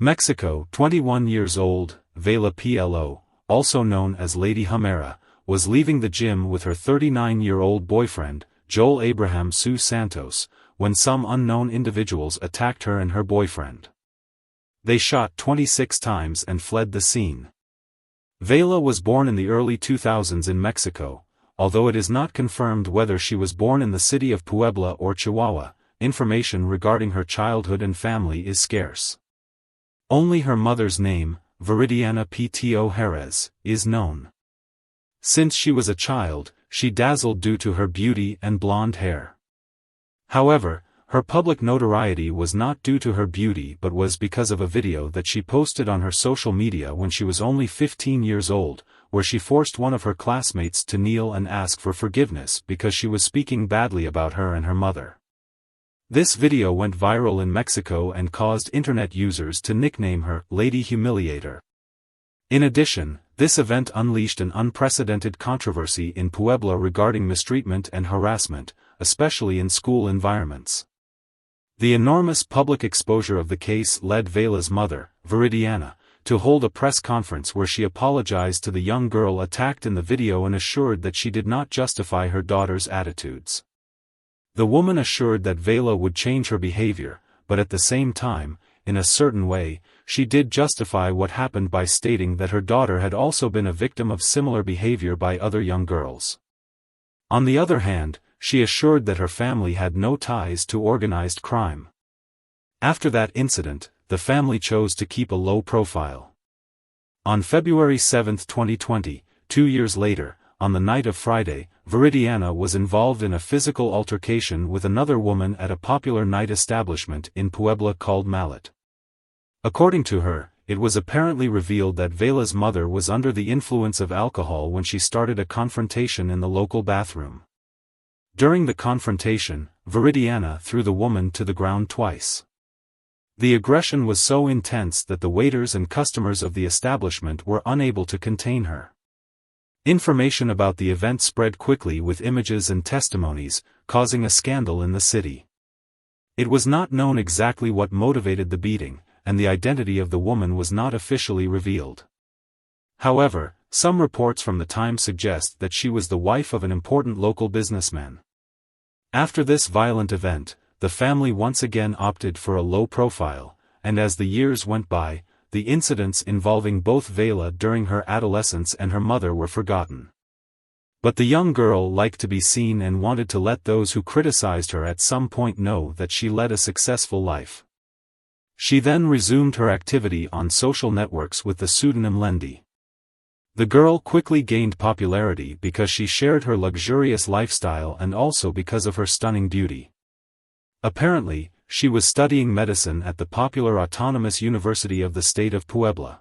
Mexico, 21 years old, Vielka Pulido, also known as Lady Humilidaro, was leaving the gym with her 39-year-old boyfriend, Joel Abraham Suri Santos, when some unknown individuals attacked her and her boyfriend. They shot 26 times and fled the scene. Vielka was born in the early 2000s in Mexico, although it is not confirmed whether she was born in the city of Puebla or Chihuahua. Information regarding her childhood and family is scarce. Only her mother's name, Viridiana Pto Jerez, is known. Since she was a child, she dazzled due to her beauty and blonde hair. However, her public notoriety was not due to her beauty but was because of a video that she posted on her social media when she was only 15 years old, where she forced one of her classmates to kneel and ask for forgiveness because she was speaking badly about her and her mother. This video went viral in Mexico and caused internet users to nickname her Lady Humiliator. In addition, this event unleashed an unprecedented controversy in Puebla regarding mistreatment and harassment, especially in school environments. The enormous public exposure of the case led Vielka's mother, Viridiana, to hold a press conference where she apologized to the young girl attacked in the video and assured that she did not justify her daughter's attitudes. The woman assured that Vielka would change her behavior, but at the same time, in a certain way, she did justify what happened by stating that her daughter had also been a victim of similar behavior by other young girls. On the other hand, she assured that her family had no ties to organized crime. After that incident, the family chose to keep a low profile. On February 7, 2020, 2 years later, on the night of Friday, Viridiana was involved in a physical altercation with another woman at a popular night establishment in Puebla called Mallet. According to her, it was apparently revealed that Vielka's mother was under the influence of alcohol when she started a confrontation in the local bathroom. During the confrontation, Viridiana threw the woman to the ground twice. The aggression was so intense that the waiters and customers of the establishment were unable to contain her. Information about the event spread quickly with images and testimonies, causing a scandal in the city. It was not known exactly what motivated the beating, and the identity of the woman was not officially revealed. However, some reports from the time suggest that she was the wife of an important local businessman. After this violent event, the family once again opted for a low profile, and as the years went by, the incidents involving both Vielka during her adolescence and her mother were forgotten. But the young girl liked to be seen and wanted to let those who criticized her at some point know that she led a successful life. She then resumed her activity on social networks with the pseudonym Lendy. The girl quickly gained popularity because she shared her luxurious lifestyle and also because of her stunning beauty. Apparently, she was studying medicine at the popular Autonomous University of the state of Puebla.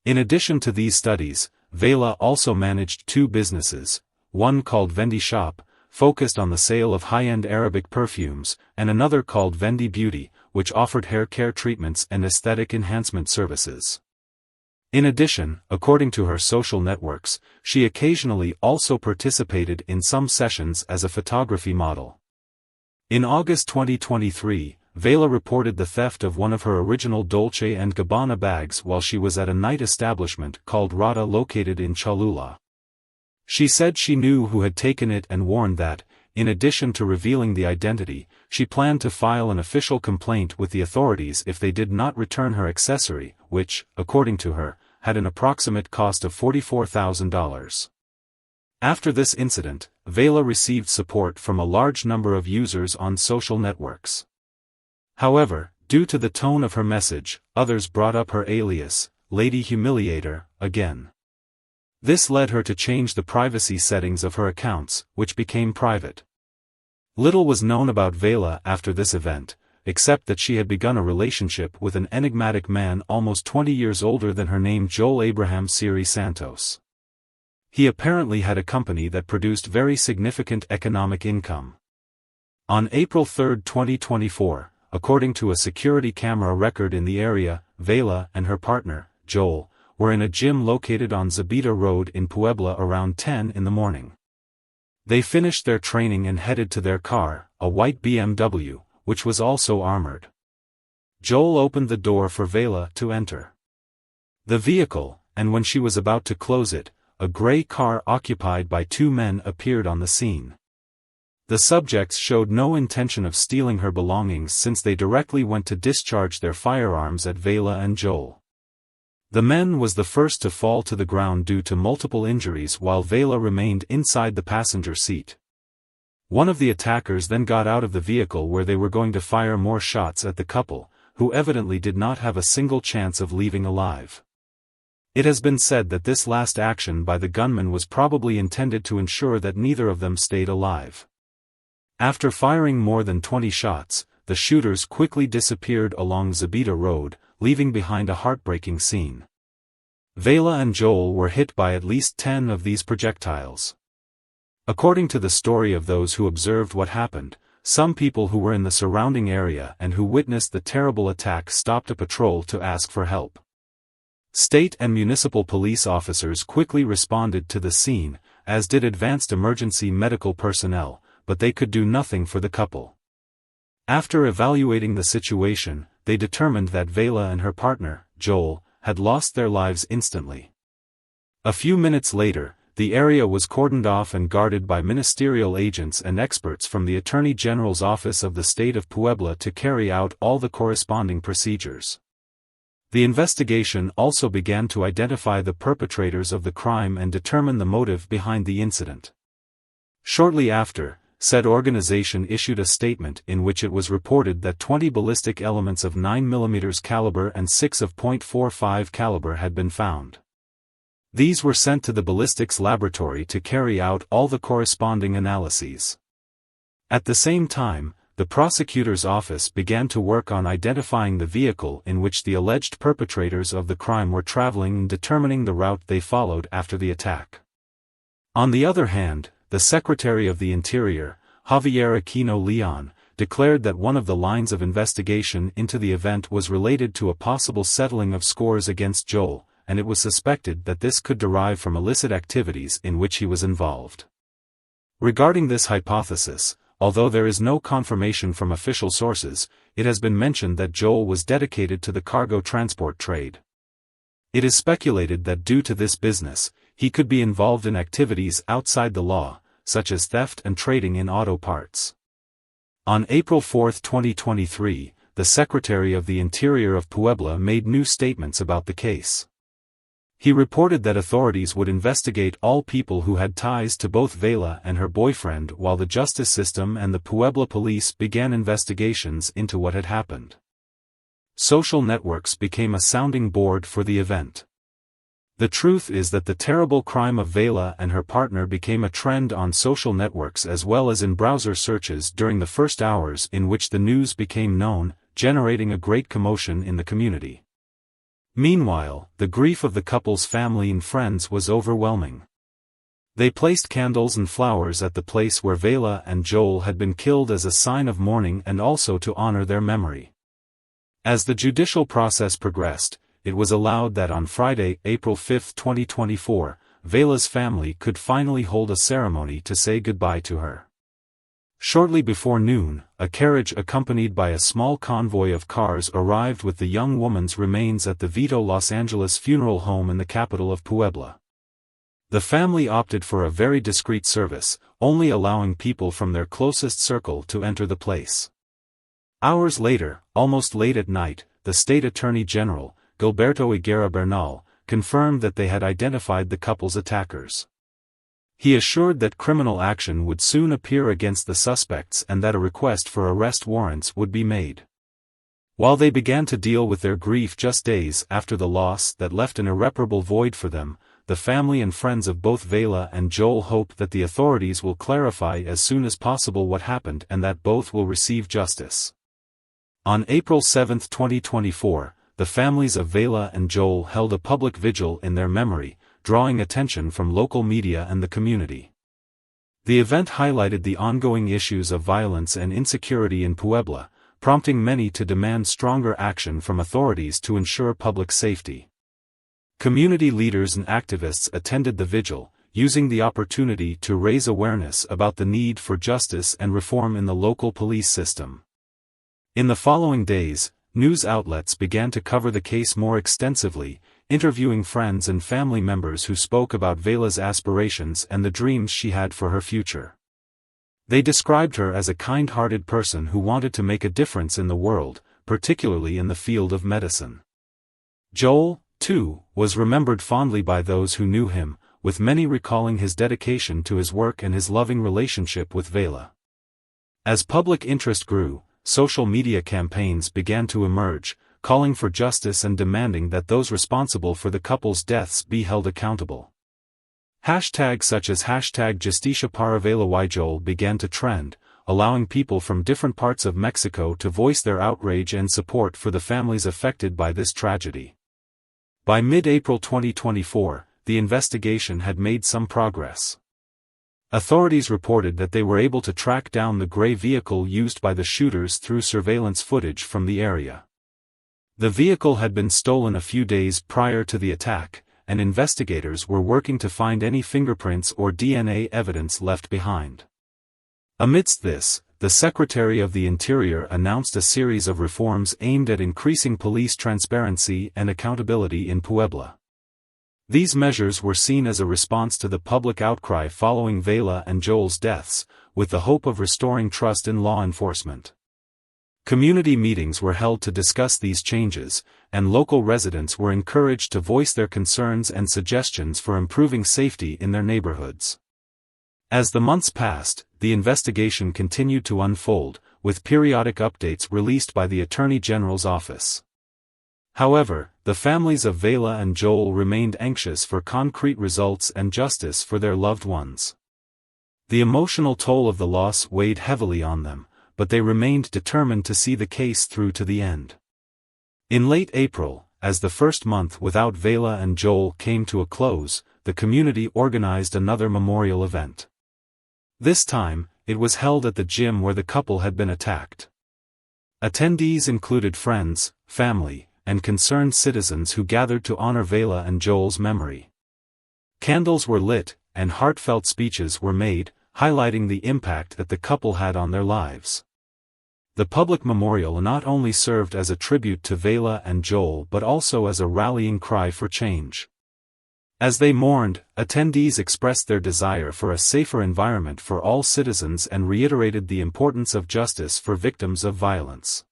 In addition to these studies, Vielka also managed 2 businesses, one called Vendi Shop, focused on the sale of high-end Arabic perfumes, and another called Vendi Beauty, which offered hair care treatments and aesthetic enhancement services. In addition, according to her social networks, she occasionally also participated in some sessions as a photography model. In August 2023, Vielka reported the theft of one of her original Dolce & Gabbana bags while she was at a night establishment called Rada located in Cholula. She said she knew who had taken it and warned that, in addition to revealing the identity, she planned to file an official complaint with the authorities if they did not return her accessory, which, according to her, had an approximate cost of $44,000. After this incident, Vielka received support from a large number of users on social networks. However, due to the tone of her message, others brought up her alias, Lady Humiliator, again. This led her to change the privacy settings of her accounts, which became private. Little was known about Vielka after this event, except that she had begun a relationship with an enigmatic man almost 20 years older than her named Joel Abraham Suri Santos. He apparently had a company that produced very significant economic income. On April 3, 2024, according to a security camera record in the area, Vielka and her partner, Joel, were in a gym located on Zabita Road in Puebla around 10 in the morning. They finished their training and headed to their car, a white BMW, which was also armored. Joel opened the door for Vielka to enter the vehicle, and when she was about to close it, a gray car occupied by two men appeared on the scene. The subjects showed no intention of stealing her belongings since they directly went to discharge their firearms at Vielka and Joel. The men was the first to fall to the ground due to multiple injuries while Vielka remained inside the passenger seat. One of the attackers then got out of the vehicle where they were going to fire more shots at the couple, who evidently did not have a single chance of leaving alive. It has been said that this last action by the gunman was probably intended to ensure that neither of them stayed alive. After firing more than 20 shots, the shooters quickly disappeared along Zabita Road, leaving behind a heartbreaking scene. Vielka and Joel were hit by at least 10 of these projectiles. According to the story of those who observed what happened, some people who were in the surrounding area and who witnessed the terrible attack stopped a patrol to ask for help. State and municipal police officers quickly responded to the scene, as did advanced emergency medical personnel, but they could do nothing for the couple. After evaluating the situation, they determined that Vielka and her partner, Joel, had lost their lives instantly. A few minutes later, the area was cordoned off and guarded by ministerial agents and experts from the Attorney General's office of the state of Puebla to carry out all the corresponding procedures. The investigation also began to identify the perpetrators of the crime and determine the motive behind the incident. Shortly after, said organization issued a statement in which it was reported that 20 ballistic elements of 9mm caliber and 6 of .45 caliber had been found. These were sent to the ballistics laboratory to carry out all the corresponding analyses. At the same time, the prosecutor's office began to work on identifying the vehicle in which the alleged perpetrators of the crime were traveling and determining the route they followed after the attack. On the other hand, the Secretary of the Interior, Javier Aquino Leon, declared that one of the lines of investigation into the event was related to a possible settling of scores against Joel, and it was suspected that this could derive from illicit activities in which he was involved. Regarding this hypothesis, although there is no confirmation from official sources, it has been mentioned that Joel was dedicated to the cargo transport trade. It is speculated that due to this business, he could be involved in activities outside the law, such as theft and trading in auto parts. On April 4, 2023, the Secretary of the Interior of Puebla made new statements about the case. He reported that authorities would investigate all people who had ties to both Vielka and her boyfriend while the justice system and the Puebla police began investigations into what had happened. Social networks became a sounding board for the event. The truth is that the terrible crime of Vielka and her partner became a trend on social networks as well as in browser searches during the first hours in which the news became known, generating a great commotion in the community. Meanwhile, the grief of the couple's family and friends was overwhelming. They placed candles and flowers at the place where Vielka and Joel had been killed as a sign of mourning and also to honor their memory. As the judicial process progressed, it was allowed that on Friday, April 5, 2024, Vielka's family could finally hold a ceremony to say goodbye to her. Shortly before noon, a carriage accompanied by a small convoy of cars arrived with the young woman's remains at the Vito Los Angeles funeral home in the capital of Puebla. The family opted for a very discreet service, only allowing people from their closest circle to enter the place. Hours later, almost late at night, the State Attorney General, Gilberto Higuera Bernal, confirmed that they had identified the couple's attackers. He assured that criminal action would soon appear against the suspects and that a request for arrest warrants would be made. While they began to deal with their grief just days after the loss that left an irreparable void for them, the family and friends of both Vielka and Joel hope that the authorities will clarify as soon as possible what happened and that both will receive justice. On April 7, 2024, the families of Vielka and Joel held a public vigil in their memory, drawing attention from local media and the community. The event highlighted the ongoing issues of violence and insecurity in Puebla, prompting many to demand stronger action from authorities to ensure public safety. Community leaders and activists attended the vigil, using the opportunity to raise awareness about the need for justice and reform in the local police system. In the following days, news outlets began to cover the case more extensively, interviewing friends and family members who spoke about Vela's aspirations and the dreams she had for her future. They described her as a kind-hearted person who wanted to make a difference in the world, particularly in the field of medicine. Joel, too, was remembered fondly by those who knew him, with many recalling his dedication to his work and his loving relationship with Vela. As public interest grew, social media campaigns began to emerge, calling for justice and demanding that those responsible for the couple's deaths be held accountable. Hashtags such as #Justicia para Vela y Joel began to trend, allowing people from different parts of Mexico to voice their outrage and support for the families affected by this tragedy. By mid-April 2024, the investigation had made some progress. Authorities reported that they were able to track down the gray vehicle used by the shooters through surveillance footage from the area. The vehicle had been stolen a few days prior to the attack, and investigators were working to find any fingerprints or DNA evidence left behind. Amidst this, the Secretary of the Interior announced a series of reforms aimed at increasing police transparency and accountability in Puebla. These measures were seen as a response to the public outcry following Vela and Joel's deaths, with the hope of restoring trust in law enforcement. Community meetings were held to discuss these changes, and local residents were encouraged to voice their concerns and suggestions for improving safety in their neighborhoods. As the months passed, the investigation continued to unfold, with periodic updates released by the Attorney General's office. However, the families of Vela and Joel remained anxious for concrete results and justice for their loved ones. The emotional toll of the loss weighed heavily on them, but they remained determined to see the case through to the end. In late April, as the first month without Vela and Joel came to a close, the community organized another memorial event. This time, it was held at the gym where the couple had been attacked. Attendees included friends, family, and concerned citizens who gathered to honor Vela and Joel's memory. Candles were lit, and heartfelt speeches were made, highlighting the impact that the couple had on their lives. The public memorial not only served as a tribute to Vela and Joel but also as a rallying cry for change. As they mourned, attendees expressed their desire for a safer environment for all citizens and reiterated the importance of justice for victims of violence.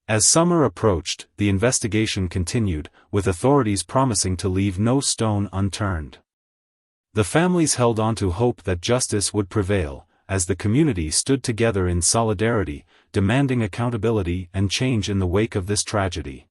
As summer approached, the investigation continued, with authorities promising to leave no stone unturned. The families held on to hope that justice would prevail, as the community stood together in solidarity, demanding accountability and change in the wake of this tragedy.